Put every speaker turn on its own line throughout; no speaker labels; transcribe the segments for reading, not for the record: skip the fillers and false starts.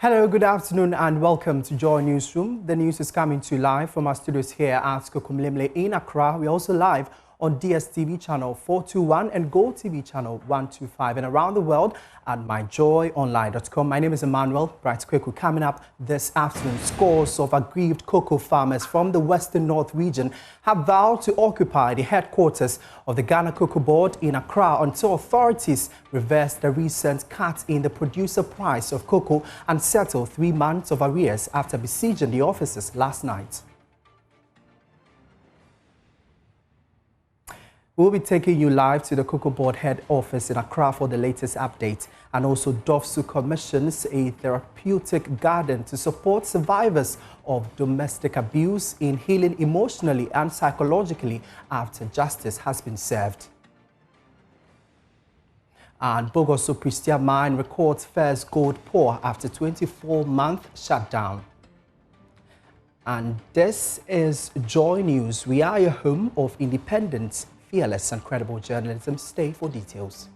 Hello, good afternoon and welcome to Joy Newsroom. The news is coming to you live from our studios here at Kokumlemle in Accra. We're also live on DSTV channel 421 and Go TV channel 125 and around the world at myjoyonline.com. My name is Emmanuel. Bright Kweku. Coming up this afternoon, scores of aggrieved cocoa farmers from the Western North region have vowed to occupy the headquarters of the Ghana Cocoa Board in Accra until authorities reverse the recent cut in the producer price of cocoa and settle 3 months of arrears after besieging the offices last night. We'll be taking you live to the Cocoa Board head office in Accra for the latest update. And also, DOFSU commissions a therapeutic garden to support survivors of domestic abuse in healing emotionally and psychologically after justice has been served. And Bogoso Prestia mine records first gold pour after 24-month shutdown. And this is Joy News. We are your home of independence, fearless and credible journalism. Stay for details.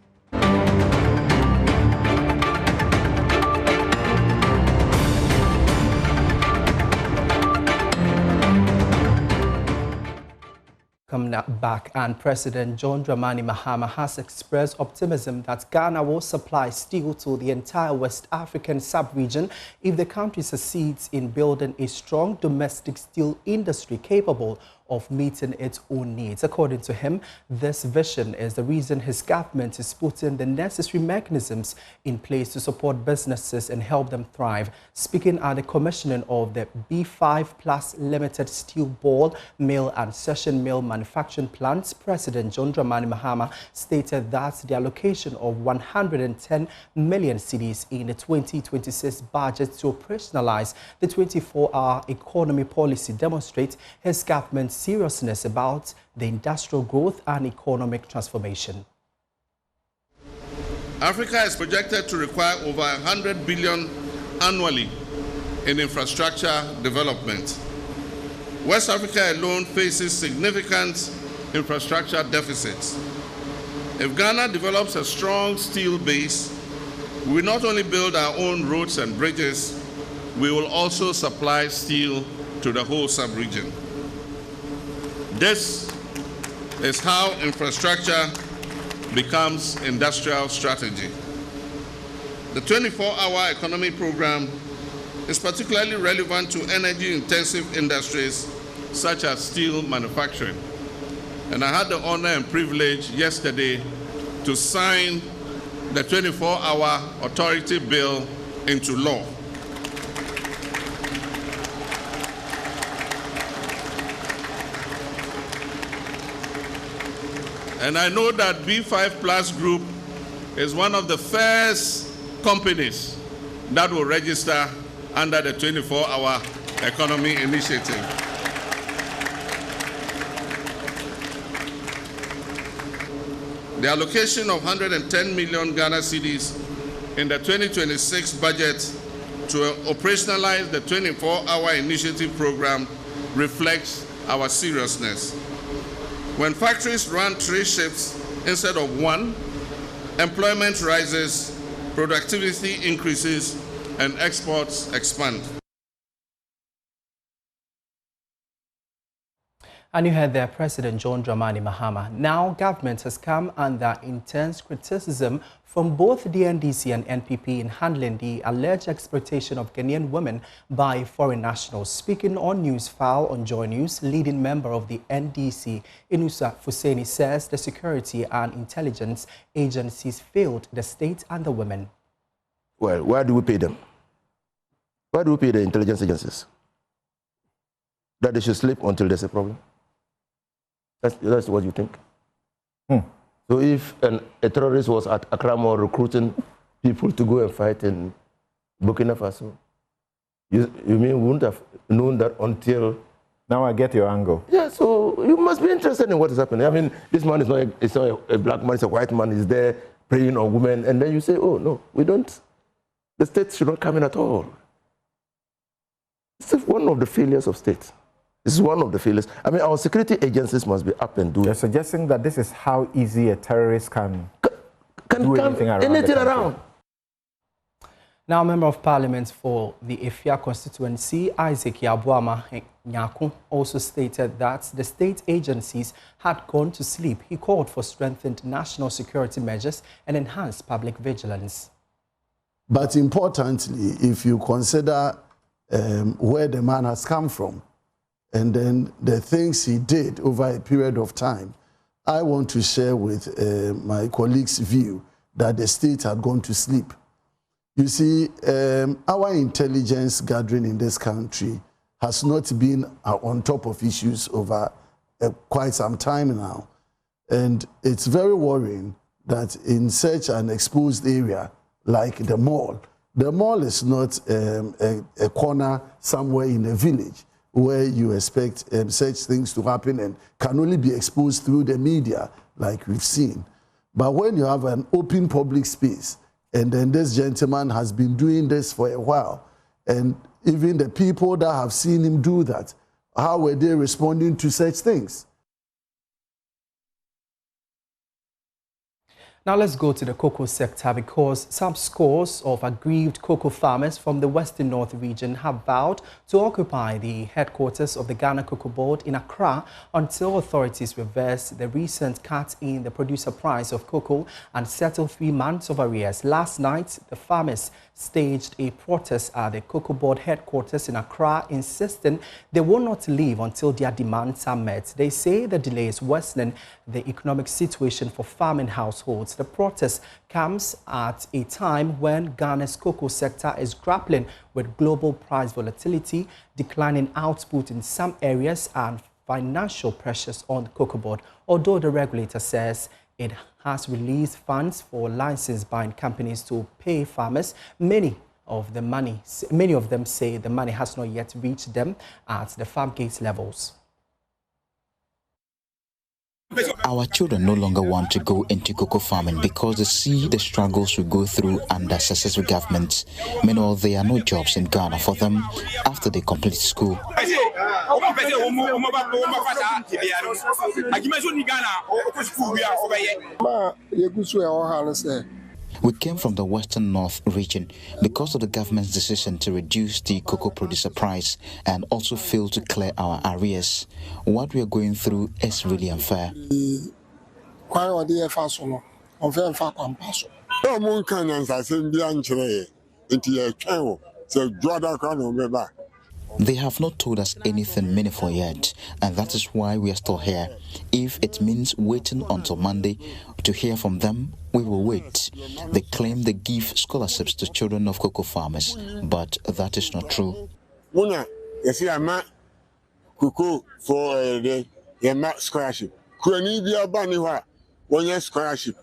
Coming back, and President John Dramani Mahama has expressed optimism that Ghana will supply steel to the entire West African sub-region if the country succeeds in building a strong domestic steel industry capable of meeting its own needs. According to him, this vision is the reason his government is putting the necessary mechanisms in place to support businesses and help them thrive. Speaking at the commissioning of the B5 Plus Limited Steel Ball Mill and Session Mill manufacturing plants, President John Dramani Mahama stated that the allocation of 110 million cedis in the 2026 budget to operationalize the 24-hour economy policy demonstrates his government's seriousness about the industrial growth and economic transformation.
Africa is projected to require over 100 billion annually in infrastructure development. West Africa alone faces significant infrastructure deficits. If Ghana develops a strong steel base, we will not only build our own roads and bridges, we will also supply steel to the whole sub-region. This is how infrastructure becomes industrial strategy. The 24-hour economy program is particularly relevant to energy-intensive industries such as steel manufacturing. And I had the honor and privilege yesterday to sign the 24-hour authority bill into law. And I know that B5 Plus Group is one of the first companies that will register under the 24-hour economy initiative. The allocation of 110 million Ghana cedis in the 2026 budget to operationalize the 24-hour initiative program reflects our seriousness. When factories run 3 shifts instead of 1, employment rises, productivity increases, and exports expand.
And you heard there President John Dramani Mahama. Now, government has come under intense criticism from both the NDC and NPP in handling the alleged exploitation of Ghanaian women by foreign nationals. Speaking on News File on Joy News, leading member of the NDC, Inusa Fuseni, says the security and intelligence agencies failed the state and the women.
Well, why do we pay them? Why do we pay the intelligence agencies? That they should sleep until there's a problem? That's what you think? So if a terrorist was at Accra recruiting people to go and fight in Burkina Faso, you mean we wouldn't have known that until...
Now I get your angle.
Yeah, so you must be interested in what is happening. I mean, this man is not a black man, it's a white man, he's there preying on women, and then you say, oh, no, we don't, the state should not come in at all. It's one of the failures of state. This is one of the failures. I mean, our security agencies must be up and doing.
You're suggesting that this is how easy a terrorist can do anything around.
Now, Member of Parliament for the Efia constituency, Isaac Yabuama Nyako, also stated that the state agencies had gone to sleep. He called for strengthened national security measures and enhanced public vigilance.
But importantly, if you consider where the man has come from and then the things he did over a period of time, I want to share with my colleagues' view that the state had gone to sleep. You see, our intelligence gathering in this country has not been on top of issues over quite some time now. And it's very worrying that in such an exposed area like the mall is not a corner somewhere in a village where you expect such things to happen and can only be exposed through the media like we've seen. But when you have an open public space, and then this gentleman has been doing this for a while, and even the people that have seen him do that, how were they responding to such things?
Now let's go to the cocoa sector, because some scores of aggrieved cocoa farmers from the Western North region have vowed to occupy the headquarters of the Ghana Cocoa Board in Accra until authorities reverse the recent cut in the producer price of cocoa and settle 3 months of arrears. Last night, the farmers staged a protest at the Cocoa Board headquarters in Accra, insisting they will not leave until their demands are met. They say the delay is worsening the economic situation for farming households. The protest comes at a time when Ghana's cocoa sector is grappling with global price volatility, declining output in some areas, and financial pressures on the Cocoa Board. Although the regulator says it has released funds for license-buying companies to pay farmers, many of them say the money has not yet reached them at the farm gate levels.
Our children no longer want to go into cocoa farming because they see the struggles we go through under successive governments. Meanwhile, there are no jobs in Ghana for them after they complete school. We came from the Western North region because of the government's decision to reduce the cocoa producer price and also fail to clear our arrears. What we are going through is really unfair. They have not told us anything meaningful yet, and that is why we are still here. If it means waiting until Monday to hear from them, we will wait. They claim they give scholarships to children of cocoa farmers, but that is not true.
Cocoa for the scholarship. Scholarship.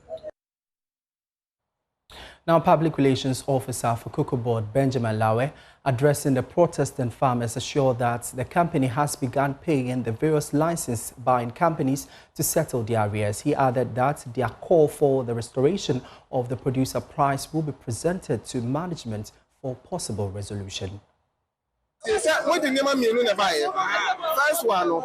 Now, Public Relations Officer for Cocoa Board, Benjamin Lawe, addressing the protesting farmers, assured that the company has begun paying the various license-buying companies to settle their arrears. He added that their call for the restoration of the producer price will be presented to management for possible resolution.
First one,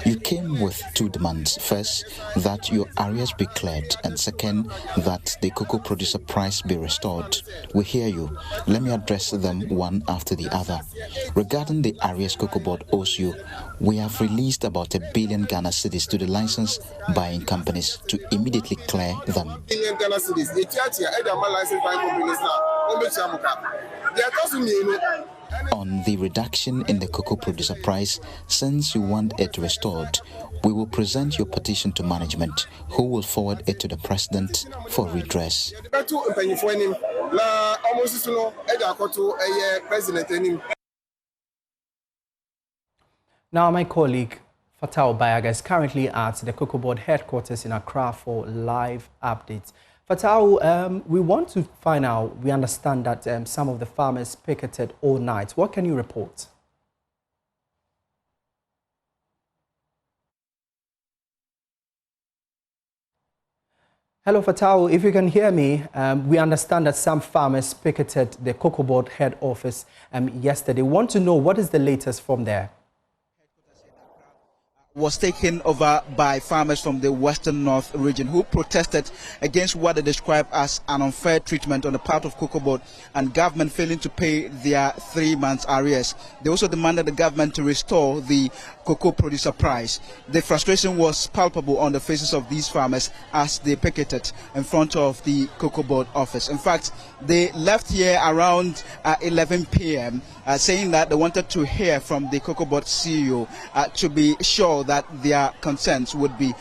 you came with 2 demands. First, that your arrears be cleared, and second, that the cocoa producer price be restored. We hear you. Let me address them one after the other. Regarding the arrears Cocoa Board owes you, we have released about $1 billion Ghana cedis to the license buying companies to immediately clear them. On the reduction in the cocoa producer price, since you want it restored, we will present your petition to management, who will forward it to the president for redress.
Now, my colleague Fatao Bayaga is currently at the Cocoa Board headquarters in Accra for live updates. Fatao, we want to find out, we understand that some of the farmers picketed all night. What can you report? Hello, Fatao. If you can hear me, we understand that some farmers picketed the Cocoa Board head office yesterday. We want to know what is the latest from there.
was taken over by farmers from the Western North region who protested against what they described as an unfair treatment on the part of Cocoa Board and government failing to pay their 3 months arrears. They also demanded the government to restore the cocoa producer price. The frustration was palpable on the faces of these farmers as they picketed in front of the Cocoa Board office. In fact, they left here around 11 p.m. Saying that they wanted to hear from the Cocoa Board CEO to be sure that their concerns would be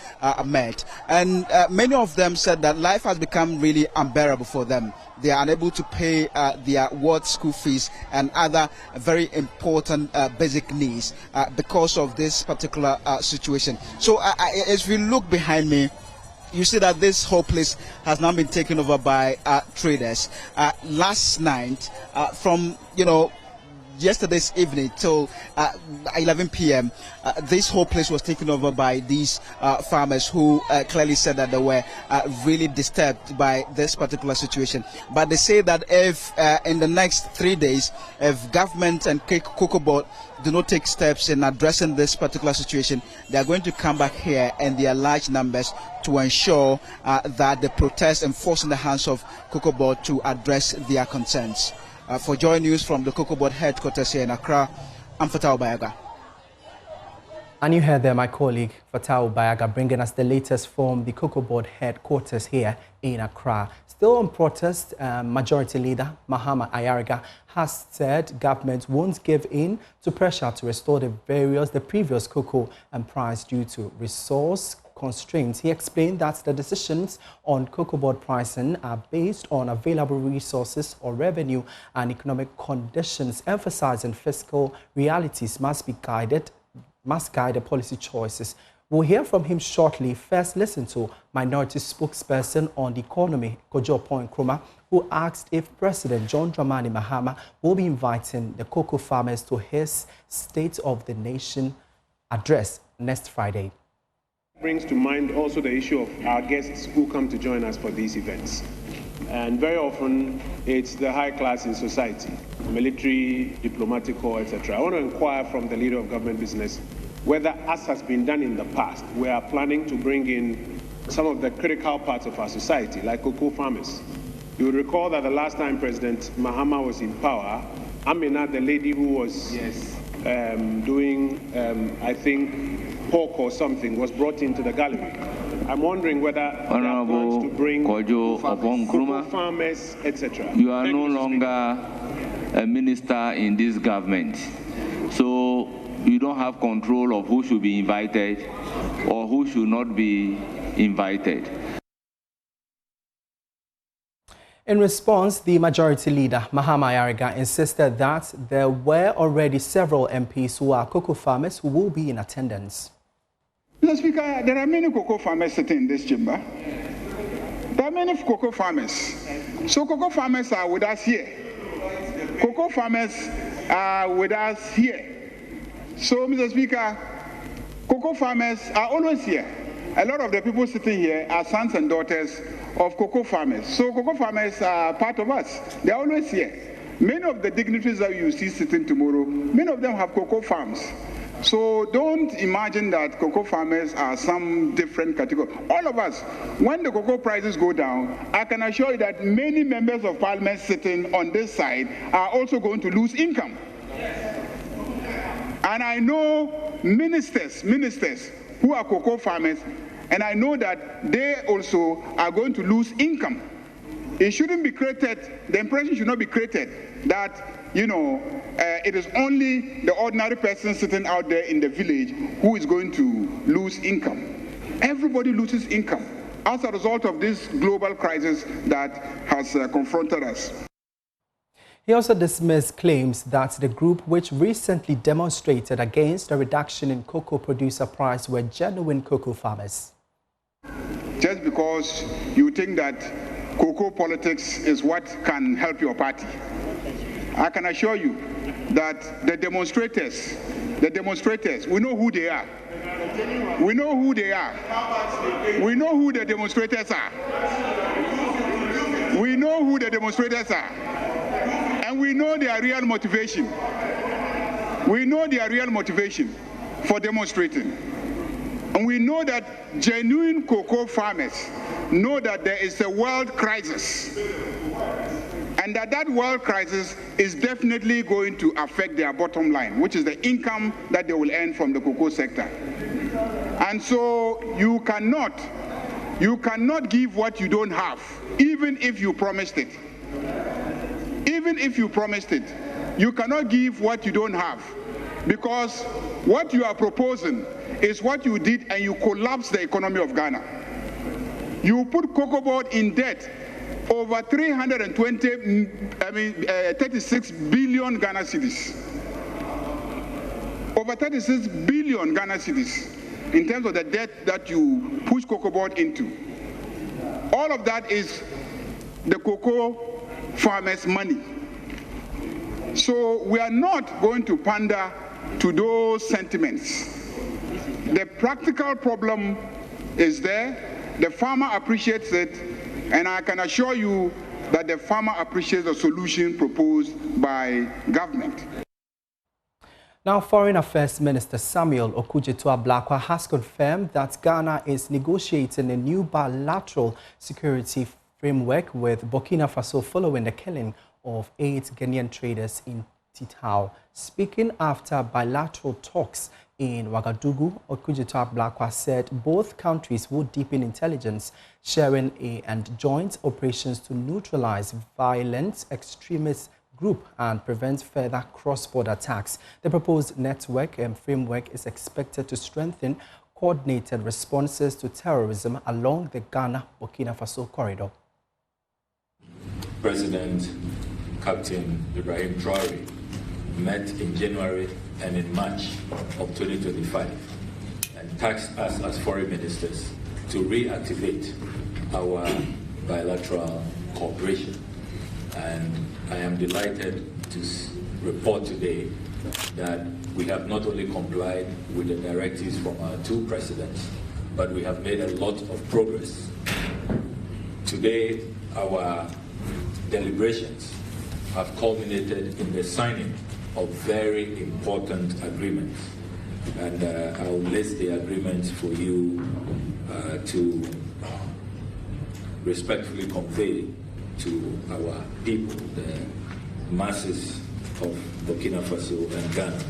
met. And many of them said that life has become really unbearable for them. They are unable to pay their ward school fees and other very important basic needs because of this particular situation. So as we look behind me, you see that this whole place has now been taken over by traders. Last night, from yesterday's evening till 11 p.m., this whole place was taken over by these farmers who clearly said that they were really disturbed by this particular situation. But they say that if in the next 3 days, if government and Cocoa Board do not take steps in addressing this particular situation, they are going to come back here in their large numbers to ensure that the protests enforce in the hands of Cocoa Board to address their concerns. For JoyNews from the Cocoa Board headquarters here in Accra, I'm Fatau Bayaga.
And you heard there my colleague Fatau Bayaga bringing us the latest from the Cocoa Board headquarters here in Accra. Still on protest, Majority Leader Mahama has said government won't give in to pressure to restore the previous cocoa and price due to resource constraints. He explained that the decisions on Cocoa Board pricing are based on available resources or revenue and economic conditions, emphasizing fiscal realities must guide the policy choices. We'll hear from him shortly. First, listen to minority spokesperson on the economy, Kojo Nkrumah, who asked if President John Dramani Mahama will be inviting the cocoa farmers to his State of the Nation address next Friday.
Brings to mind also the issue of our guests who come to join us for these events. And very often it's the high class in society, military, diplomatic corps, etc. I want to inquire from the leader of government business whether, as has been done in the past, we are planning to bring in some of the critical parts of our society, like cocoa farmers. You will recall that the last time President Mahama was in power, Amina, the lady who was doing, I think, pork or something, was brought into the gallery. I'm wondering whether there are plans to bring cocoa farmers, etc.
You are no longer a minister in this government, so you don't have control of who should be invited or who should not be invited.
In response, the Majority Leader, Mahama insisted that there were already several MPs who are cocoa farmers who will be in attendance.
Mr. Speaker, there are many cocoa farmers sitting in this chamber. There are many cocoa farmers. So cocoa farmers are with us here. Cocoa farmers are with us here. So, Mr. Speaker, cocoa farmers are always here. A lot of the people sitting here are sons and daughters of cocoa farmers. So cocoa farmers are part of us. They are always here. Many of the dignitaries that you see sitting tomorrow, many of them have cocoa farms. So don't imagine that cocoa farmers are some different category. All of us, when the cocoa prices go down, I can assure you that many members of parliament sitting on this side are also going to lose income. And I know ministers who are cocoa farmers, and I know that they also are going to lose income. It shouldn't be created, the impression should not be created that, it is only the ordinary person sitting out there in the village who is going to lose income. Everybody loses income as a result of this global crisis that has confronted us.
He also dismissed claims that the group which recently demonstrated against a reduction in cocoa producer price were genuine cocoa farmers.
Just because you think that cocoa politics is what can help your party, I can assure you that the demonstrators, we know who they are. We know who they are. We know who the demonstrators are. We know who the demonstrators are. And we know their real motivation. We know their real motivation for demonstrating. And we know that genuine cocoa farmers know that there is a world crisis, and that world crisis is definitely going to affect their bottom line, which is the income that they will earn from the cocoa sector. And so you cannot give what you don't have, even if you promised it. Even if you promised it, you cannot give what you don't have, because what you are proposing is what you did, and you collapsed the economy of Ghana. You put Cocoa Board in debt over 36 billion Ghana cedis. Over 36 billion Ghana cedis in terms of the debt that you push Cocoa Board into. All of that is the cocoa farmers' money. So we are not going to pander to those sentiments. The practical problem is there. The farmer appreciates it, and I can assure you that the farmer appreciates the solution proposed by government.
Now, Foreign Affairs Minister Samuel Okudzeto-Ablakwa has confirmed that Ghana is negotiating a new bilateral security framework with Burkina Faso following the killing of 8 Ghanaian traders in Titao. Speaking after bilateral talks in Ouagadougou, Okudzeto-Ablakwa said both countries would deepen intelligence sharing and joint operations to neutralize violent extremist group and prevent further cross-border attacks. The proposed network and framework is expected to strengthen coordinated responses to terrorism along the Ghana-Burkina Faso corridor.
President Captain Ibrahim Traore met in January and in March of 2025 and tasked us as foreign ministers to reactivate our bilateral cooperation. And I am delighted to report today that we have not only complied with the directives from our 2 presidents, but we have made a lot of progress. Today, our deliberations have culminated in the signing of very important agreements. And I'll list the agreements for you to respectfully convey to our people, the masses of Burkina Faso and Ghana.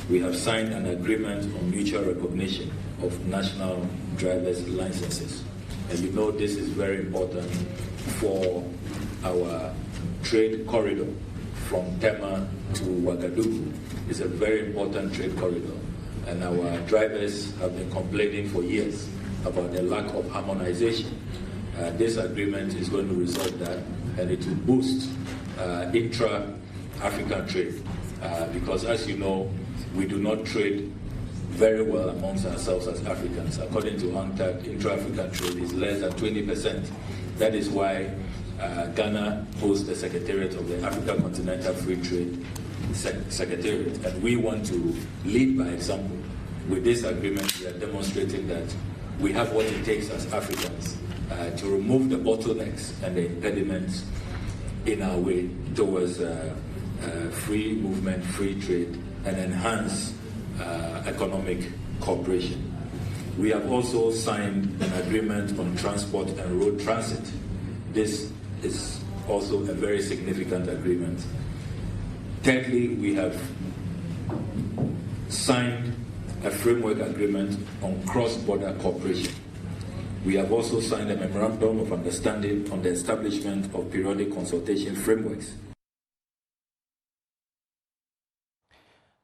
We have signed an agreement on mutual recognition of national driver's licenses. And you know this is very important for our trade corridor from Tema to Ouagadougou. It's a very important trade corridor. And our drivers have been complaining for years about the lack of harmonization. This agreement is going to resolve that, and it will boost intra-African trade. Because as you know, we do not trade very well amongst ourselves as Africans. According to UNCTAD, intra-African trade is less than 20%. That is why Ghana hosts the Secretariat of the Africa Continental Free Trade Secretariat, and we want to lead by example. With this agreement, we are demonstrating that we have what it takes as Africans to remove the bottlenecks and the impediments in our way towards free movement, free trade, and enhance economic cooperation. We have also signed an agreement on transport and road transit. This is also a very significant agreement. Thirdly, we have signed a framework agreement on cross-border cooperation. We have also signed a memorandum of understanding on the establishment of periodic consultation frameworks.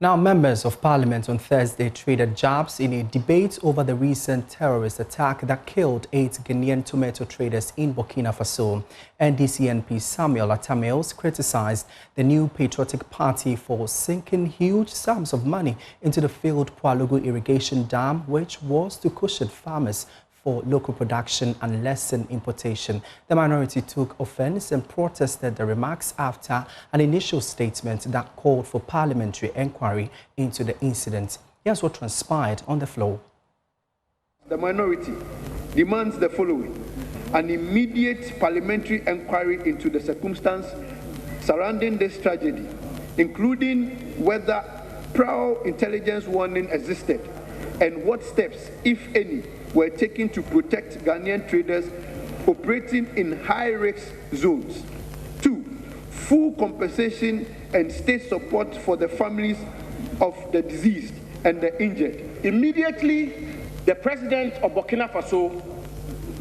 Now, members of Parliament on Thursday traded jabs in a debate over the recent terrorist attack that killed 8 Ghanaian tomato traders in Burkina Faso. NDC MP Samuel Atamils criticized the new Patriotic Party for sinking huge sums of money into the failed Poalogo irrigation dam, which was to cushion farmers for local production and lessen importation. The minority took offense and protested the remarks after an initial statement that called for parliamentary inquiry into the incident. Here's what transpired on the floor.
The minority demands the following: an immediate parliamentary inquiry into the circumstance surrounding this tragedy, including whether prior intelligence warning existed and what steps, if any, were taken to protect Ghanaian traders operating in high-risk zones. 2, full compensation and state support for the families of the deceased and the injured.
Immediately, the president of Burkina Faso,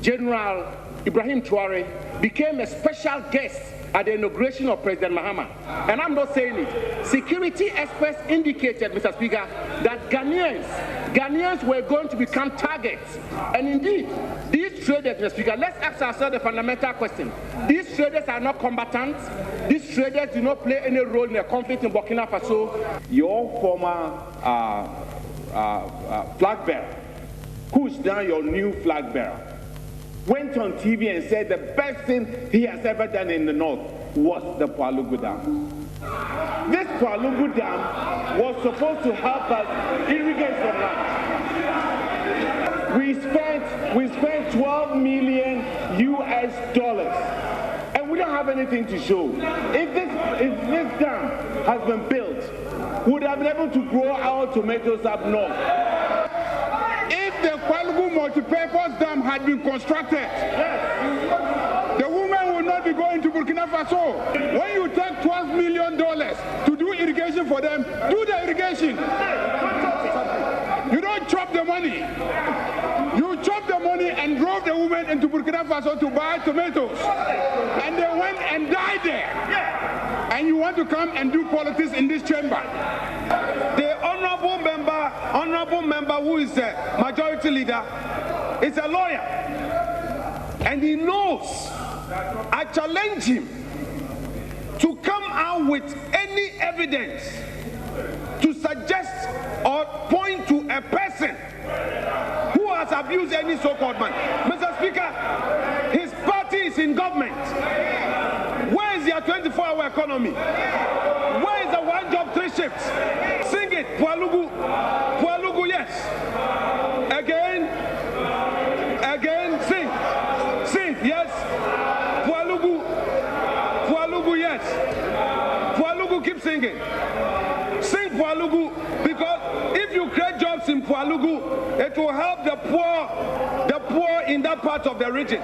General Ibrahim Traoré, became a special guest at the inauguration of President Mahama. And I'm not saying it. Security experts indicated, Mr. Speaker, that Ghanaians were going to become targets. And indeed, these traders, Mr. Speaker, let's ask ourselves the fundamental question. These traders are not combatants. These traders do not play any role in the conflict in Burkina Faso.
Your former flag bearer, who is now your new flag bearer, went on TV and said the best thing he has ever done in the north was the Palugu Dam. This Palugu Dam was supposed to help us irrigate some land. We spent $12 million US, and we don't have anything to show. If this dam has been built, we would have been able to grow our tomatoes up north.
If the Palugu multipurpose dam had been constructed, yes, the women would not be going to Burkina Faso. When you take $12 million to do irrigation for them, do the irrigation. You don't chop the money. You chop the money and drove the women into Burkina Faso to buy tomatoes. And they went and died there. And you want to come and do politics in this chamber.
The honorable member who is a majority leader is a lawyer. And he knows. I challenge him to come out with any evidence to suggest or point to a person who has abused any so-called man. Mr. Speaker, his party is in government. Where is their 24-hour economy? Where is the one-job, 3 shifts? Sing it, Palugu. Palugu, yes. Again, sing, yes. Palugu, yes. Palugu, keep singing. Sing Palugu, because if you create jobs in Palugu, it will help the poor in that part of the region.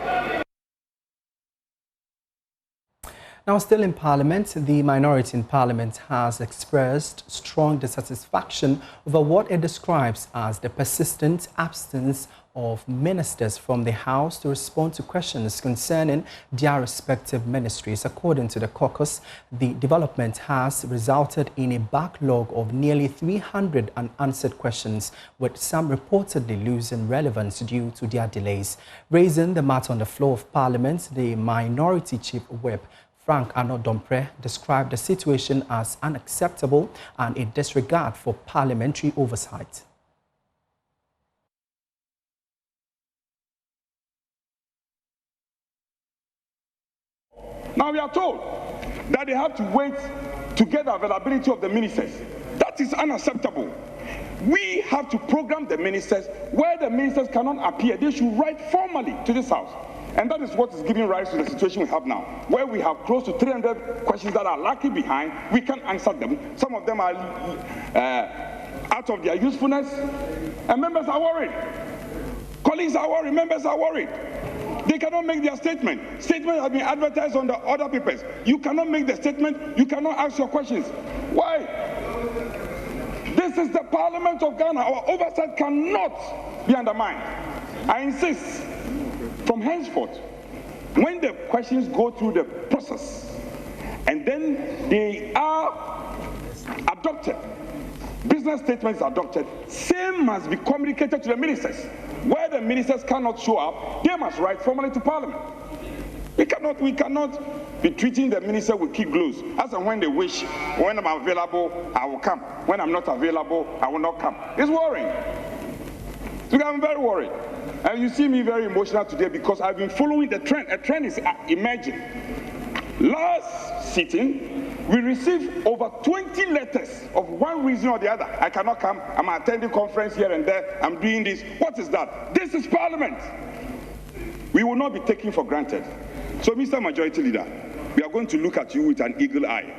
Now, still in Parliament, the minority in Parliament has expressed strong dissatisfaction over what it describes as the persistent absence of ministers from the House to respond to questions concerning their respective ministries. According to the caucus, the development has resulted in a backlog of nearly 300 unanswered questions, with some reportedly losing relevance due to their delays. Raising the matter on the floor of Parliament, the minority chief whip Frank Anodompre described the situation as unacceptable and a disregard for parliamentary oversight.
Now we are told that they have to wait to get the availability of the ministers. That is unacceptable. We have to program the ministers. Where the ministers cannot appear, they should write formally to this House. And that is what is giving rise to the situation we have now, where we have close to 300 questions that are lacking behind. We can't answer them. Some of them are out of their usefulness. And members are worried. Colleagues are worried. Members are worried. They cannot make their statement. Statement has been advertised on the other papers. You cannot make the statement. You cannot ask your questions. Why? This is the Parliament of Ghana. Our oversight cannot be undermined. I insist, from henceforth, when the questions go through the process and then they are adopted, business statements adopted, same must be communicated to the ministers. Where the ministers cannot show up, they must write formally to Parliament. We cannot be treating the minister with kid gloves. As and when they wish, when I'm available, I will come. When I'm not available, I will not come. It's worrying. So I'm very worried. And you see me very emotional today because I've been following the trend. A trend is emerging. Last sitting, we received over 20 letters of one reason or the other. I cannot come. I'm attending conference here and there. I'm doing this. What is that? This is Parliament. We will not be taken for granted. So, Mr. Majority Leader, we are going to look at you with an eagle eye.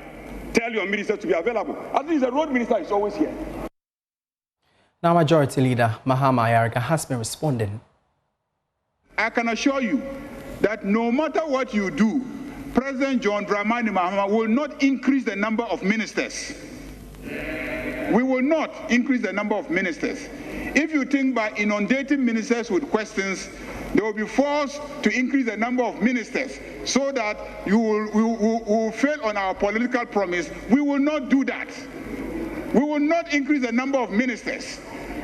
Tell your ministers to be available. At least the road minister is always here.
Now, Majority Leader Mahama has been responding.
I can assure you that no matter what you do, President John Dramani Mahama will not increase the number of ministers. We will not increase the number of ministers. If you think by inundating ministers with questions, they will be forced to increase the number of ministers so that we will fail on our political promise. We will not do that. We will not increase the number of ministers.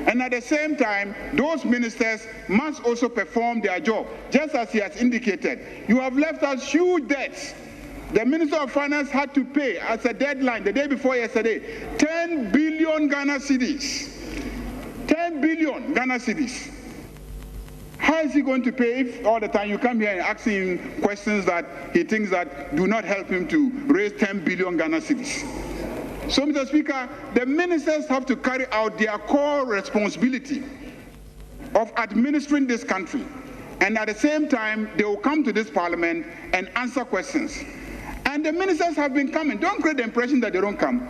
And at the same time, those ministers must also perform their job, just as he has indicated. You have left us huge debts. The Minister of Finance had to pay as a deadline the day before yesterday, 10 billion Ghana cedis. 10 billion Ghana cedis. How is he going to pay if all the time you come here and ask him questions that he thinks that do not help him to raise 10 billion Ghana cedis? So, Mr. Speaker, the ministers have to carry out their core responsibility of administering this country. And at the same time, they will come to this parliament and answer questions. And the ministers have been coming. Don't create the impression that they don't come.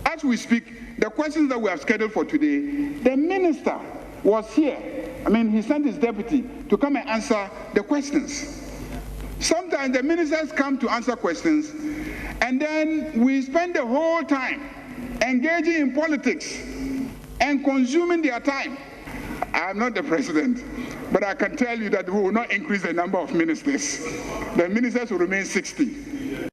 As we speak, the questions that we have scheduled for today, the minister was here. I mean, he sent his deputy to come and answer the questions. Sometimes the ministers come to answer questions, and then we spend the whole time engaging in politics and consuming their time. I'm not the president, but I can tell you that we will not increase the number of ministers. The ministers will remain 60.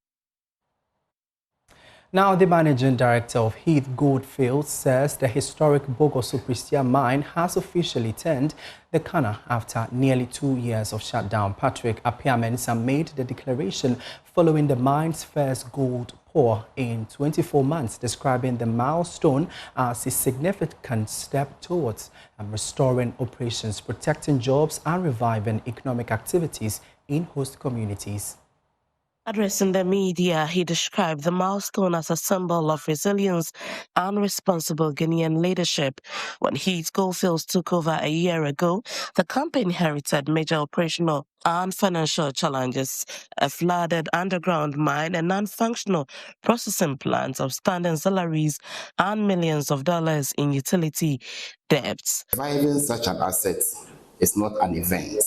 Now, the managing director of Heath Goldfields says the historic Bogoso Prestia mine has officially turned the corner after nearly 2 years of shutdown. Patrick Apiamensa made the declaration following the mine's first gold pour in 24 months, describing the milestone as a significant step towards restoring operations, protecting jobs and reviving economic activities in host communities.
Addressing the media, he described the milestone as a symbol of resilience and responsible Guinean leadership. When Heath Goldfields took over a year ago, the company inherited major operational and financial challenges, a flooded underground mine, a non-functional processing plant, outstanding salaries, and millions of dollars in utility debts.
Reviving such an asset is not an event.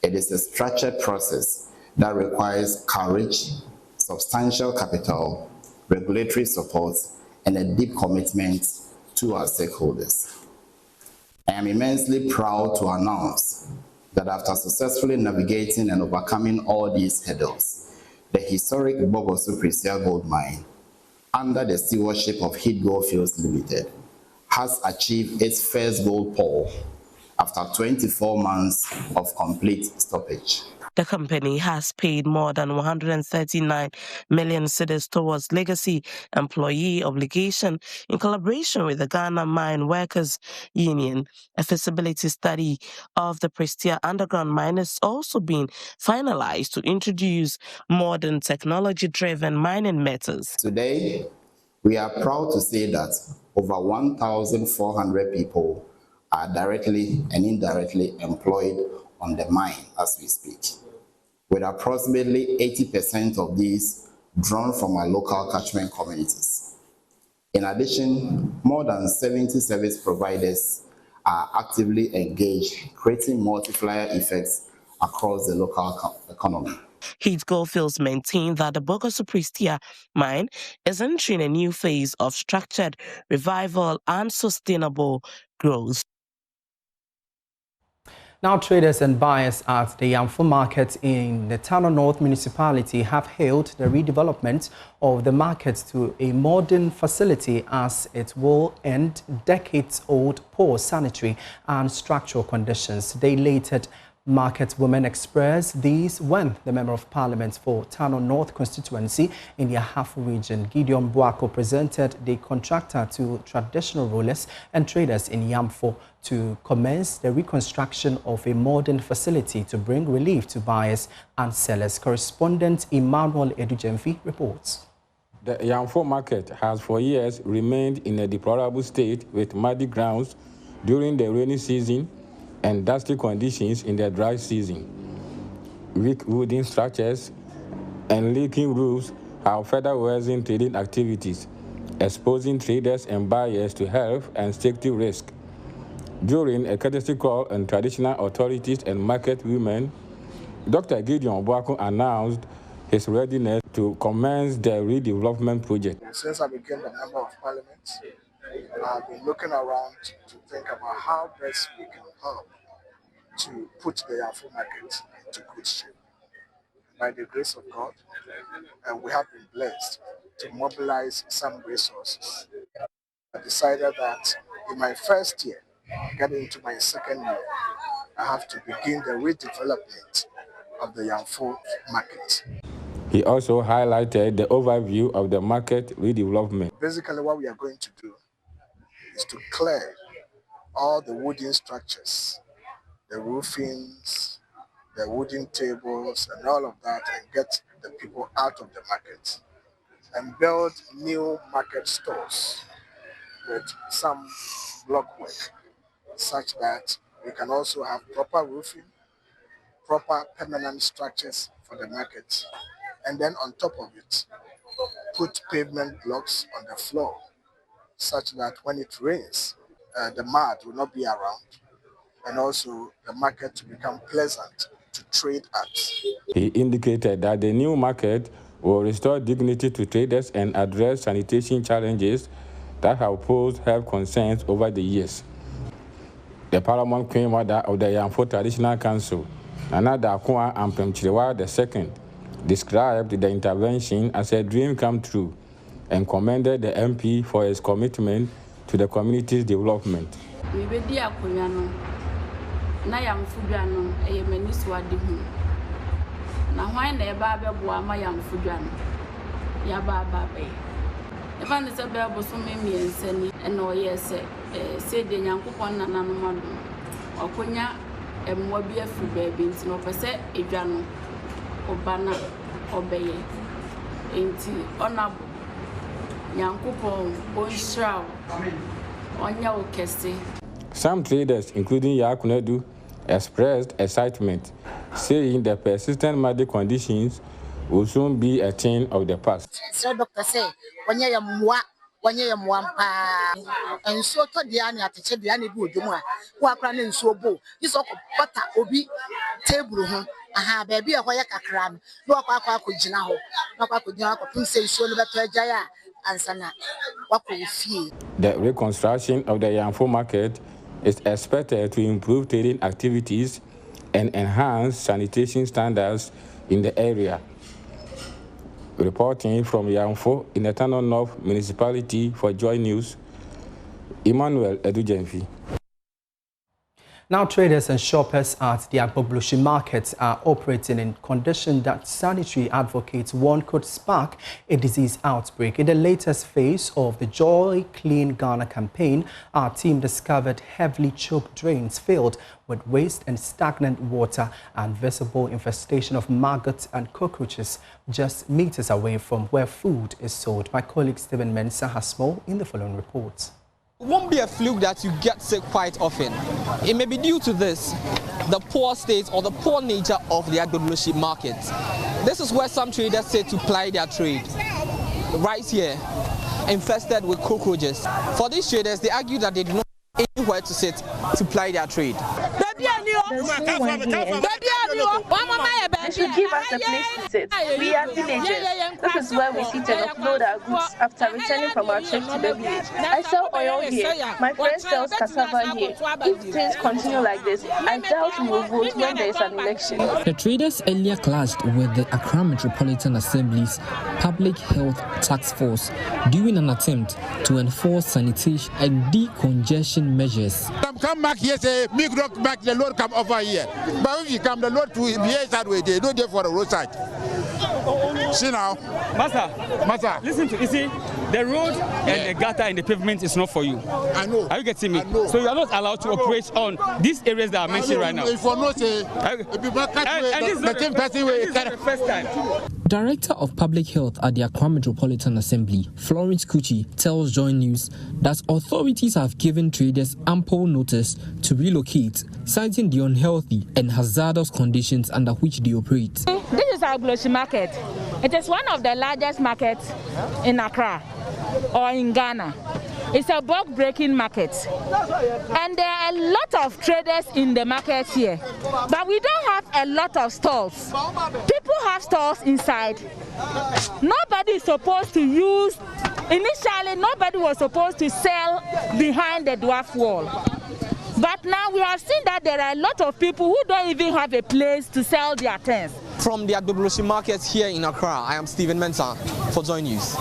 It is a structured process that requires courage, substantial capital, regulatory support, and a deep commitment to our stakeholders. I am immensely proud to announce that after successfully navigating and overcoming all these hurdles, the historic Bogoso Prestia gold mine, under the stewardship of Heath Goldfields Limited, has achieved its first gold pour after 24 months of complete stoppage.
The company has paid more than 139 million cedis towards legacy employee obligation in collaboration with the Ghana Mine Workers Union. A feasibility study of the Prestia underground mine is also being finalized to introduce modern technology-driven mining methods.
Today, we are proud to say that over 1,400 people are directly and indirectly employed on the mine as we speak, with approximately 80% of these drawn from our local catchment communities. In addition, more than 70 service providers are actively engaged, creating multiplier effects across the local economy.
Heath Goldfields maintained that the Bogoso Prestia mine is entering a new phase of structured revival and sustainable growth.
Now, traders and buyers at the Yamfo market in the Tano North municipality have hailed the redevelopment of the market to a modern facility as it will end decades-old poor sanitary and structural conditions. They later market women expressed these when the Member of Parliament for Tano North constituency in the Ahafo region, Gideon Buako, presented the contractor to traditional rulers and traders in Yamfo to commence the reconstruction of a modern facility to bring relief to buyers and sellers. Correspondent Emmanuel Edujemfi reports.
The Yamfo market has for years remained in a deplorable state with muddy grounds during the rainy season and dusty conditions in the dry season. Weak wooden structures and leaking roofs have further worsened trading activities, exposing traders and buyers to health and safety risk. During a courtesy call on traditional authorities and market women, Dr. Gideon Boako announced his readiness to commence the redevelopment project.
Since I became the Member of Parliament, I've been looking around to think about how best we can help to put the Yafo market into good shape. By the grace of God, and we have been blessed to mobilize some resources. I decided that in my first year, getting into my second year, I have to begin the redevelopment of the Yafo market.
He also highlighted the overview of the market redevelopment.
Basically, what we are going to do is to clear all the wooden structures, the roofings, the wooden tables, and all of that, and get the people out of the market and build new market stores with some block work, such that we can also have proper roofing, proper permanent structures for the market, and then on top of it, put pavement blocks on the floor, such that when it rains, the mud will not be around, and also the market to become pleasant to trade at.
He indicated that the new market will restore dignity to traders and address sanitation challenges that have posed health concerns over the years. The Paramount Queen Mother of the Yamfo Traditional Council, Nana Dakwa Ampemchirewa II, described the intervention as a dream come true and commended the MP for his commitment to the community's development.
Na yamfudwa no eyemaniso ade hu na hwan na eba abeboa ma yamfudwa no ya ba be e fa ne se be boso memiensani na oyese se de nyankopon nanano mado okonya emwa bi afu baabi nti no pese edwa no obana obeye enti onabo nyankopon onshraw onya okese.
Some traders, including Yakunedu, expressed excitement, saying the persistent market conditions will soon be a thing of the past.
So doctor say, when you and so to the annual teacher, the annual good, who are running so bold. This all butter obi table. Aha, baby, a wire cram, no aqua could jinaho, no aqua could not say so better jaya, and sana. What will you feel?
The reconstruction of the Yamfo market is expected to improve trading activities and enhance sanitation standards in the area. Reporting from Yamfo in the Tano North Municipality for JoyNews, Emmanuel Edujenfi.
Now, traders and shoppers at the Agbobloshi markets are operating in conditions that sanitary advocates warn could spark a disease outbreak. In the latest phase of the Joy Clean Ghana campaign, our team discovered heavily choked drains filled with waste and stagnant water and visible infestation of maggots and cockroaches just meters away from where food is sold. My colleague Stephen Mensah has more in the following report.
It won't be a fluke that you get sick quite often. It may be due to this, the poor state or the poor nature of the Agbobloshi market. This is where some traders say to ply their trade. Right here, infested with cockroaches. For these traders, they argue that they do not have anywhere to sit to ply their trade.
There's no one here. They should give us a place to sit. We are villagers. This is where we sit and offload our goods after returning from our trip to the village. I sell oil here. My friend sells cassava here. If things continue like this, I doubt we will vote when there is an election.
The traders earlier clashed with the Accra Metropolitan Assembly's Public Health Task Force during an attempt to enforce sanitation and decongestion measures.
Come back here, say, me rock back, the Lord come over here. But if you come, the Lord to behave that way, they don't go for the roadside. See now? Master,
listen to, you see, the road and the gutter and the pavement is not for you.
I know.
Are you getting me? So you are not allowed to operate on these areas that are mentioned right now.
If you not say, if you back the same person way,
this is the first time.
Director of Public Health at the Accra Metropolitan Assembly, Florence Kuchi, tells JoyNews that authorities have given traders ample notice to relocate, citing the unhealthy and hazardous conditions under which they operate.
This is our Agbobloshi market. It is one of the largest markets in Accra or in Ghana. It's a bulk-breaking market. And there are a lot of traders in the market here. But we don't have a lot of stalls. People have stalls inside. Nobody is supposed to use, initially nobody was supposed to sell behind the dwarf wall. But now we have seen that there are a lot of people who don't even have a place to sell their things.
From the Agbogbloshie market here in Accra, I am Stephen Mensah for JoyNews.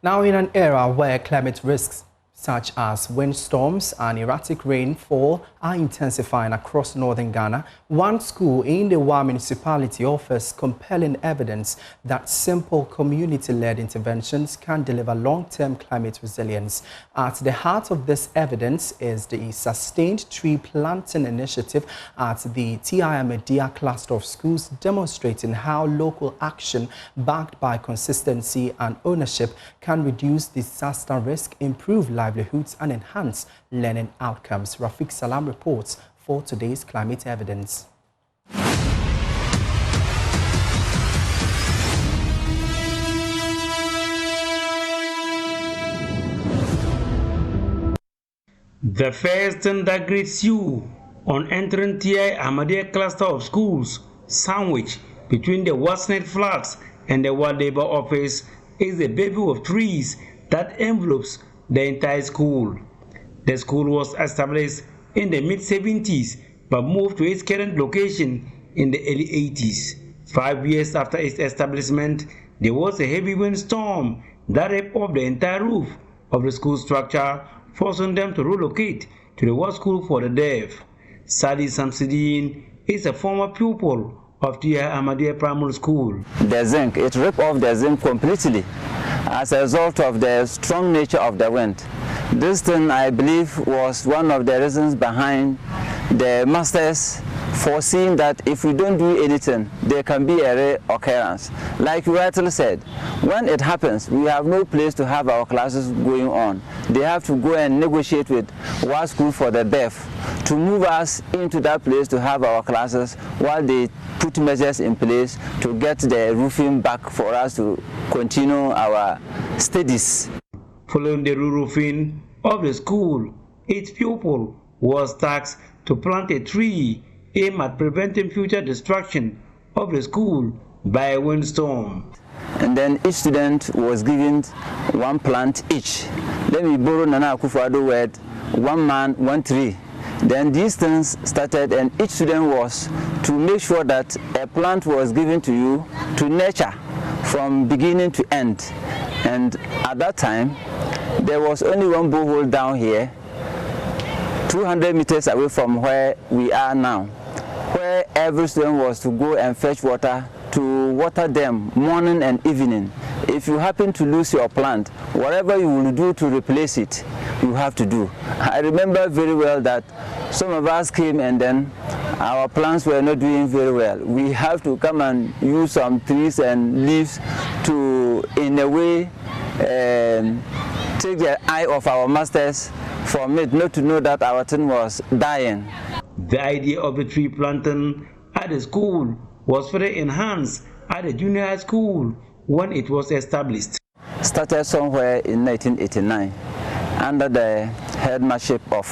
Now, in an era where climate risks such as windstorms and erratic rainfall are intensifying across northern Ghana, one school in the Wa municipality offers compelling evidence that simple community-led interventions can deliver long-term climate resilience. At the heart of this evidence is the sustained tree planting initiative at the Ahmadiyya cluster of schools, demonstrating how local action backed by consistency and ownership can reduce disaster risk, improve livelihoods and enhance learning outcomes. Rafiq Salam reports for today's Climate Evidence.
The first thing that greets you on entering Ahmadiyya cluster of schools, sandwiched between the Wasnet flats and the Ward Labour office, is a bevy of trees that envelopes the entire school. The school was established in the mid-70s but moved to its current location in the early 80s. 5 years after its establishment, there was a heavy windstorm that ripped off the entire roof of the school structure, forcing them to relocate to the World School for the Deaf. Sadi Samsidin is a former pupil of the Ahmadiyya Primary School.
The zinc, it ripped off the zinc completely as a result of the strong nature of the wind. This thing, I believe, was one of the reasons behind the masters foreseeing that if we don't do anything, there can be a rare occurrence. Like you rightly said, when it happens, we have no place to have our classes going on. They have to go and negotiate with World School for the Deaf to move us into that place to have our classes while they put measures in place to get the roofing back for us to continue our studies.
Following the roofing of the school, its pupil was tasked to plant a tree aimed at preventing future destruction of the school by a windstorm.
And then each student was given one plant each. Let me borrow Nana Akufo-Addo word, one man, one tree. Then these things started, and each student was to make sure that a plant was given to you to nurture from beginning to end. And at that time, there was only one borehole down here, 200 meters away from where we are now, where every student was to go and fetch water to water them morning and evening. If you happen to lose your plant, whatever you will do to replace it, you have to do. I remember very well that some of us came and then our plants were not doing very well. We have to come and use some trees and leaves to, in a way, take the eye of our masters from it, not to know that our thing was dying.
The idea of the tree planting at the school was further enhanced at the junior high school when it was established.
Started somewhere in 1989 under the headmanship of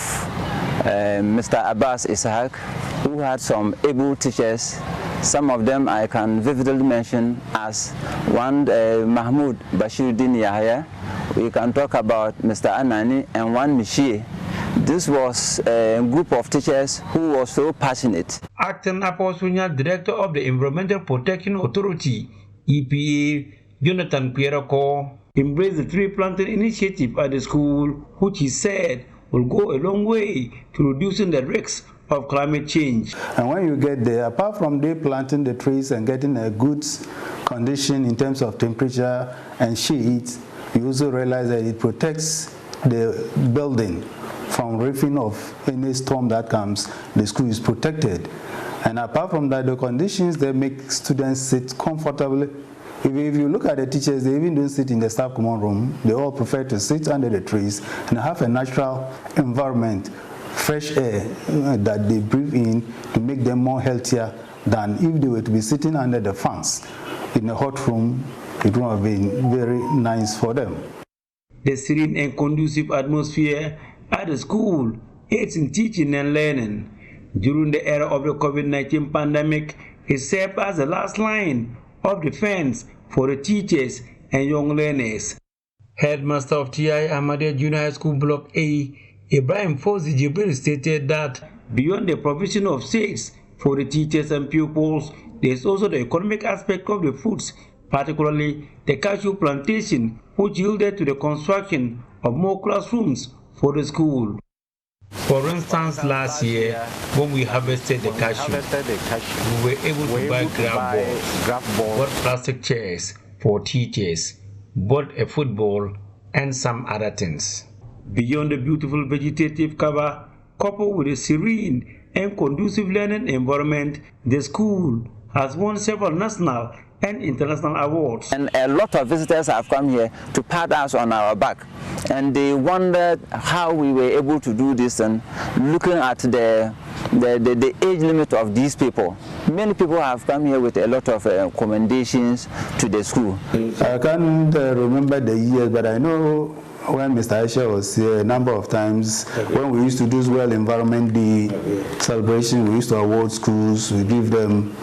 Mr. Abbas Isaac, who had some able teachers. Some of them I can vividly mention as one Mahmoud Bashiruddin Yahya. We can talk about Mr. Anani and one Michie. This was a group of teachers who were so passionate.
Acting Apostle Director of the Environmental Protection Authority, EPA, Jonathan Pierreko, embraced the tree planting initiative at the school, which he said will go a long way to reducing the risks of climate change.
And when you get there, apart from they planting the trees and getting a good condition in terms of temperature and shade, you also realize that it protects the building from roofing of any storm that comes. The school is protected. And apart from that, the conditions that make students sit comfortably. If you look at the teachers, they even don't sit in the staff common room. They all prefer to sit under the trees and have a natural environment, fresh air that they breathe in to make them more healthier than if they were to be sitting under the fans in a hot room. It would have been very nice for them.
The serene and conducive atmosphere at the school aids in teaching and learning. During the era of the COVID-19 pandemic, it served as the last line of defense for the teachers and young learners. Headmaster of TI Ahmadiyya Junior High School Block A, Ibrahim Fozi Jibril, stated that beyond the provision of seats for the teachers and pupils, there is also the economic aspect of the foods, particularly the cashew plantation, which yielded to the construction of more classrooms for the school. For instance, last year, when we harvested the cashew, we were able to buy grab balls, bought plastic chairs for teachers, bought a football, and some other things. Beyond the beautiful vegetative cover, coupled with a serene and conducive learning environment, the school has won several national and international awards.
And a lot of visitors have come here to pat us on our back. And they wondered how we were able to do this, and looking at the age limit of these people. Many people have come here with a lot of commendations to the school.
I can't remember the years, but I know when Mr. Aisha was here a number of times, when we used to do World Environment Day celebration, we used to award schools, we give them.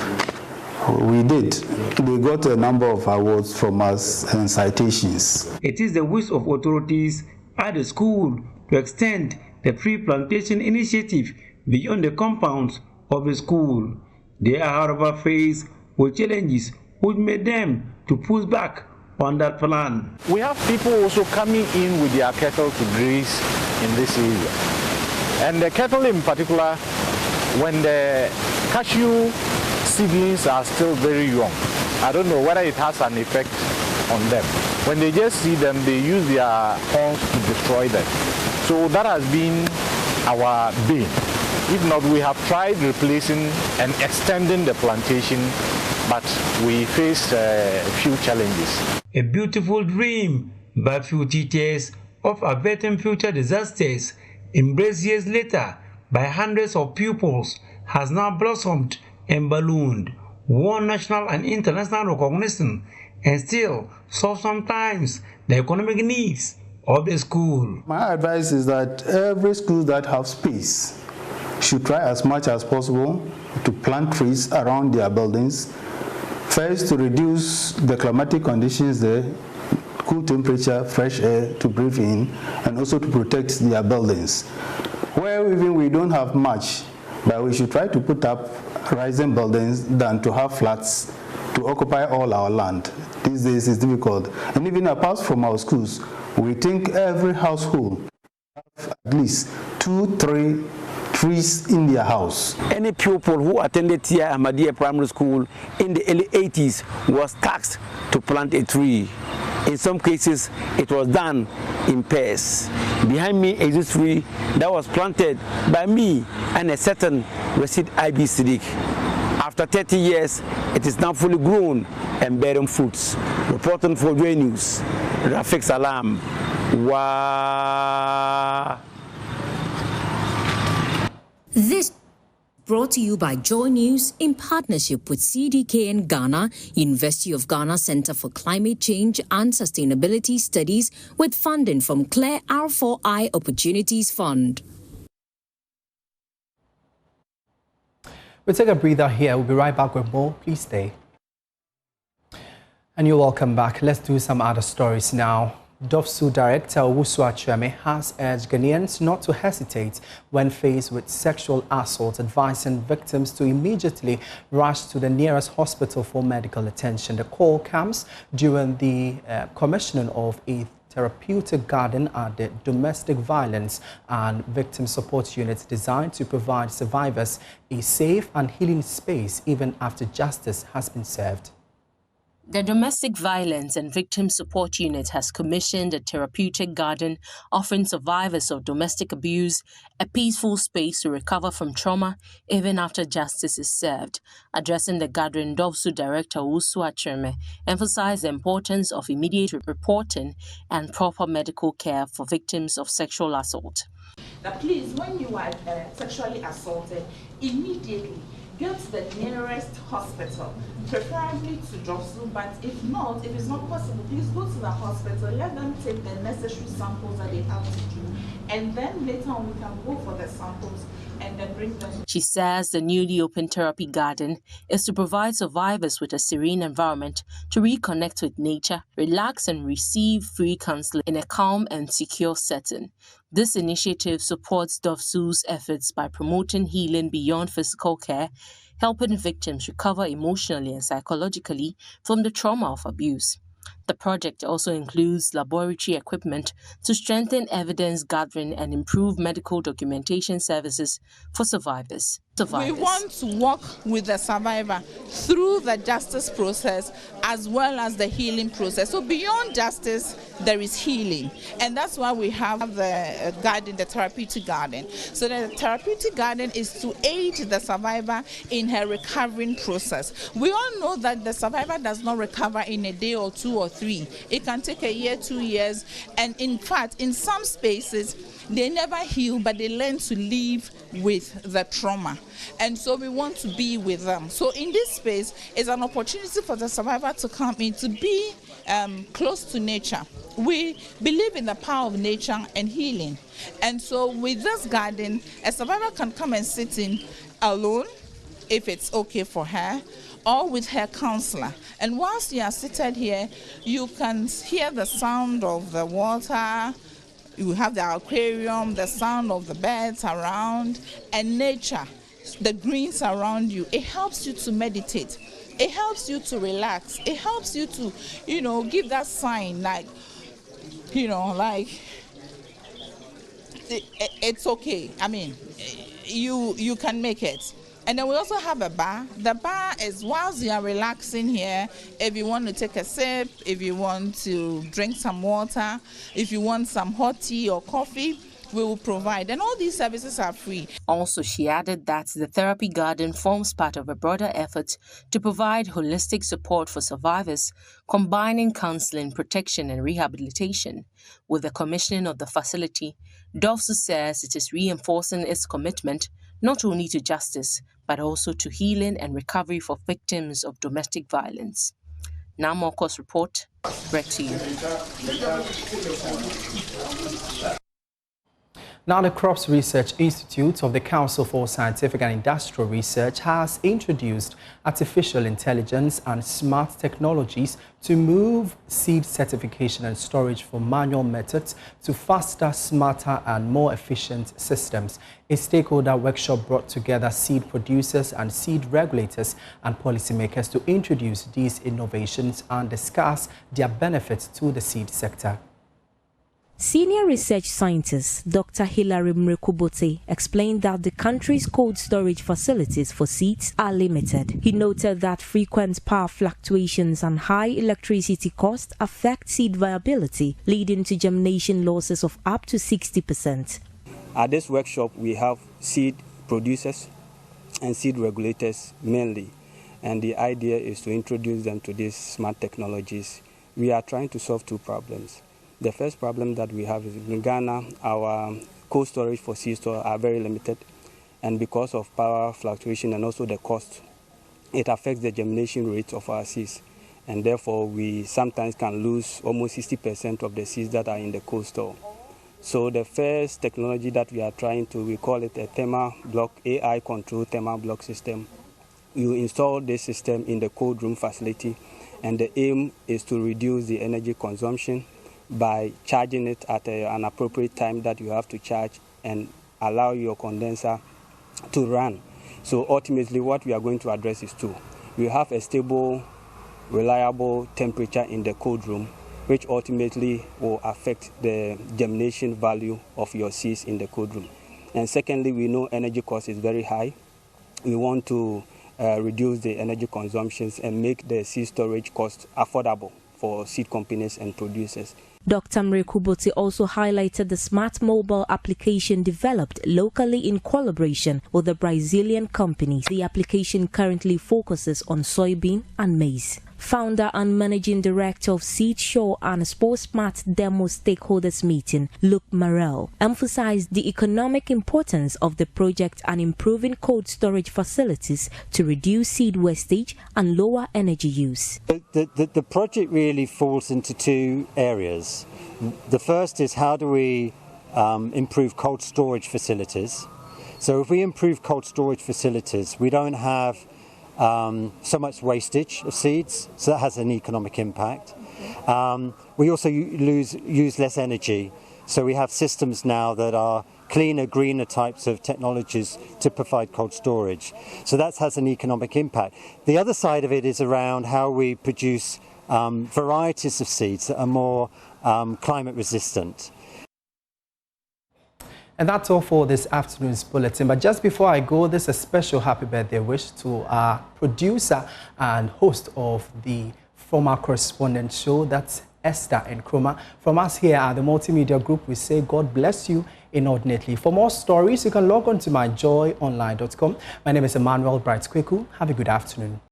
We did. They got a number of awards from us and citations.
It is the wish of authorities at the school to extend the tree plantation initiative beyond the compounds of the school. They are, however, faced with challenges which made them to push back on that plan.
We have people also coming in with their cattle to graze in this area. And the cattle in particular, when the cashew seedlings are still very young, I don't know whether it has an effect on them. When they just see them, they use their horns to destroy them. So that has been our bane. If not, we have tried replacing and extending the plantation, but we faced a few challenges.
A beautiful dream by few teachers of averting future disasters, embraced years later by hundreds of pupils, has now blossomed and ballooned, won national and international recognition, and still solve sometimes the economic needs of the school.
My advice is that every school that have space should try as much as possible to plant trees around their buildings. First, to reduce the climatic conditions there, cool temperature, fresh air to breathe in, and also to protect their buildings. Where even we don't have much, but we should try to put up rising buildings than to have flats to occupy all our land. These days it's difficult. And even apart from our schools, we think every household have at least 2-3 trees in their house.
Any pupil who attended TI Ahmadiyya Primary School in the early 80s was tasked to plant a tree. In some cases, it was done in pairs. Behind me is this tree that was planted by me and a certain Rashid IB Siddiq. After 30 years, it is now fully grown and bearing fruits. Reporting for JoyNews, Rafiq Salam. Wow.
This brought to you by JoyNews in partnership with CDKN Ghana, University of Ghana Center for Climate Change and Sustainability Studies, with funding from Claire R4I Opportunities Fund.
We'll take a breather here. We'll be right back with more. Please stay. And you're welcome back. Let's do some other stories now. DOFSU Director Owusu Acheme has urged Ghanaians not to hesitate when faced with sexual assault, advising victims to immediately rush to the nearest hospital for medical attention. The call comes during the commissioning of a therapeutic garden at the Domestic Violence and Victim Support Unit, designed to provide survivors a safe and healing space even after justice has been served.
The Domestic Violence and Victim Support Unit has commissioned a therapeutic garden offering survivors of domestic abuse a peaceful space to recover from trauma even after justice is served. Addressing the gathering, DOFSU Director Owusu Acheme emphasized the importance of immediate reporting and proper medical care for victims of sexual assault.
That please, when you are sexually assaulted, immediately go to the nearest hospital, preferably to Josu, but if not, if it's not possible, please go to the hospital, let them take the necessary samples that they have to do, and then later on we can go for the samples and then bring them.
She says the newly opened therapy garden is to provide survivors with a serene environment to reconnect with nature, relax and receive free counseling in a calm and secure setting. This initiative supports Dovsu's efforts by promoting healing beyond physical care, helping victims recover emotionally and psychologically from the trauma of abuse. The project also includes laboratory equipment to strengthen evidence gathering and improve medical documentation services for survivors.
We want to work with the survivor through the justice process as well as the healing process. So beyond justice, there is healing. And that's why we have the garden, the therapeutic garden. So the therapeutic garden is to aid the survivor in her recovering process. We all know that the survivor does not recover in a day or 2 or 3. It can take a year, 2 years. And in fact, in some spaces, they never heal, but they learn to live with the trauma. And so we want to be with them. So in this space is an opportunity for the survivor to come in, to be close to nature. We believe in the power of nature and healing. And so with this garden, a survivor can come and sit in alone, if it's okay for her, or with her counselor. And whilst you are seated here, you can hear the sound of the water. You have the aquarium, the sound of the birds around, and nature, the greens around you. It helps you to meditate. It helps you to relax. It helps you to, give that sign like, it's okay. I mean, you can make it. And then we also have a bar. The bar is whilst you are relaxing here, if you want to take a sip, if you want to drink some water, if you want some hot tea or coffee, we will provide. And all these services are free.
Also, she added that the therapy garden forms part of a broader effort to provide holistic support for survivors, combining counseling, protection, and rehabilitation. With the commissioning of the facility, Dovsu says it is reinforcing its commitment not only to justice, but also to healing and recovery for victims of domestic violence. Now, Mokos report, back to you.
Now, the Crops Research Institute of the Council for Scientific and Industrial Research has introduced artificial intelligence and smart technologies to move seed certification and storage from manual methods to faster, smarter and more efficient systems. A stakeholder workshop brought together seed producers and seed regulators and policymakers to introduce these innovations and discuss their benefits to the seed sector.
Senior research scientist Dr. Hilary Mrekubote explained that the country's cold storage facilities for seeds are limited. He noted that frequent power fluctuations and high electricity costs affect seed viability, leading to germination losses of up to 60%.
At this workshop, we have seed producers and seed regulators mainly, and the idea is to introduce them to these smart technologies. We are trying to solve 2 problems. The first problem that we have is in Ghana, our cold storage for seed store are very limited, and because of power fluctuation and also the cost, it affects the germination rate of our seeds, and therefore we sometimes can lose almost 60% of the seeds that are in the cold store. So the first technology that we are trying to, we call it a thermal block, AI controlled thermal block system. You install this system in the cold room facility, and the aim is to reduce the energy consumption by charging it at an appropriate time that you have to charge and allow your condenser to run. So ultimately what we are going to address is 2. We have a stable, reliable temperature in the cold room, which ultimately will affect the germination value of your seeds in the cold room. And secondly, we know energy cost is very high. We want to reduce the energy consumptions and make the seed storage cost affordable for seed companies and producers.
Dr. Mrekubote also highlighted the smart mobile application developed locally in collaboration with the Brazilian company. The application currently focuses on soybean and maize. Founder and Managing Director of Seed Show and SportsMart Demo Stakeholders Meeting, Luke Marrell, emphasized the economic importance of the project and improving cold storage facilities to reduce seed wastage and lower energy use.
The project really falls into two areas. The first is how do we improve cold storage facilities. So if we improve cold storage facilities, we don't have so much wastage of seeds, so that has an economic impact. We also use less energy, so we have systems now that are cleaner, greener types of technologies to provide cold storage. So that has an economic impact. The other side of it is around how we produce varieties of seeds that are more climate resistant.
And that's all for this afternoon's bulletin. But just before I go, this is a special happy birthday wish to our producer and host of the former correspondent show, that's Esther Nkrumah. From us here at the Multimedia Group, we say God bless you inordinately. For more stories, you can log on to myjoyonline.com. My name is Emmanuel Bright Kweku. Have a good afternoon.